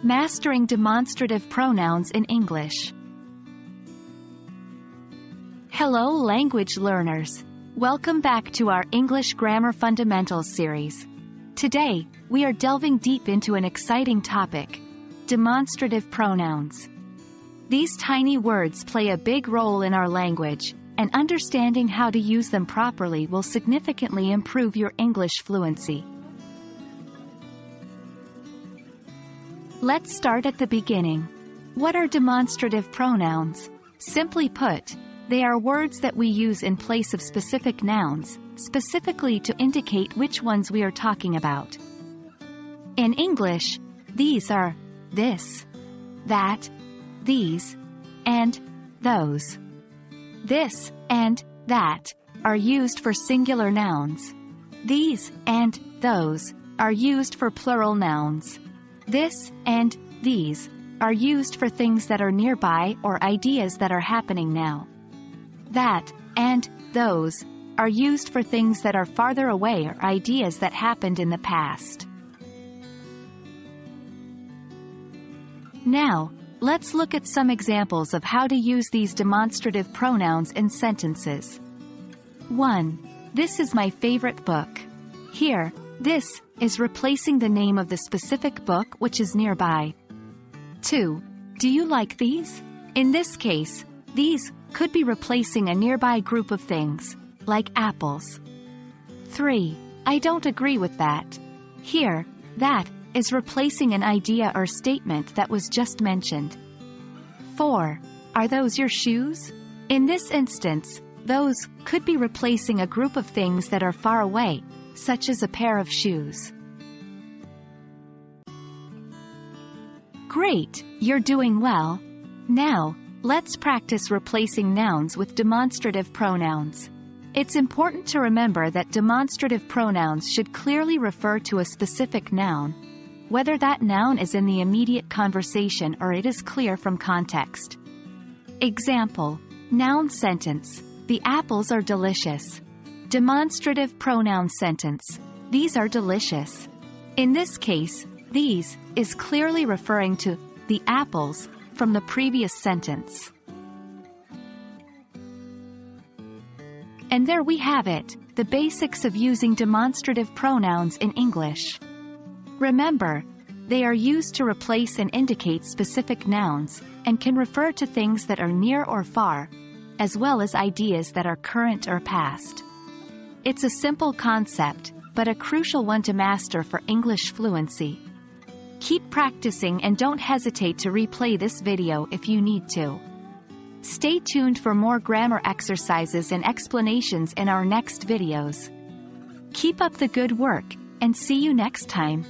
Mastering demonstrative pronouns in English. Hello language learners. Welcome back to our English Grammar Fundamentals series. Today, we are delving deep into an exciting topic: demonstrative pronouns. These tiny words play a big role in our language, and understanding how to use them properly will significantly improve your English fluency. Let's start at the beginning. What are demonstrative pronouns? Simply put, they are words that we use in place of specific nouns, specifically to indicate which ones we are talking about. In English, these are this, that, these, and those. This and that are used for singular nouns. These and those are used for plural nouns. This and these are used for things that are nearby or ideas that are happening now. That and those are used for things that are farther away or ideas that happened in the past. Now, let's look at some examples of how to use these demonstrative pronouns in sentences. 1. This is my favorite book. Here, this is replacing the name of the specific book which is nearby. 2. Do you like these? In this case, these could be replacing a nearby group of things, like apples. 3. I don't agree with that. Here, that is replacing an idea or statement that was just mentioned. 4. Are those your shoes? In this instance, those could be replacing a group of things that are far away, such as a pair of shoes. Great, you're doing well. Now, let's practice replacing nouns with demonstrative pronouns. It's important to remember that demonstrative pronouns should clearly refer to a specific noun, whether that noun is in the immediate conversation or it is clear from context. Example: noun sentence, the apples are delicious. Demonstrative pronoun sentence, these are delicious. In this case, these is clearly referring to the apples from the previous sentence. And there we have it, the basics of using demonstrative pronouns in English. Remember, they are used to replace and indicate specific nouns, and can refer to things that are near or far, as well as ideas that are current or past. It's a simple concept, but a crucial one to master for English fluency. Keep practicing and don't hesitate to replay this video if you need to. Stay tuned for more grammar exercises and explanations in our next videos. Keep up the good work, and see you next time.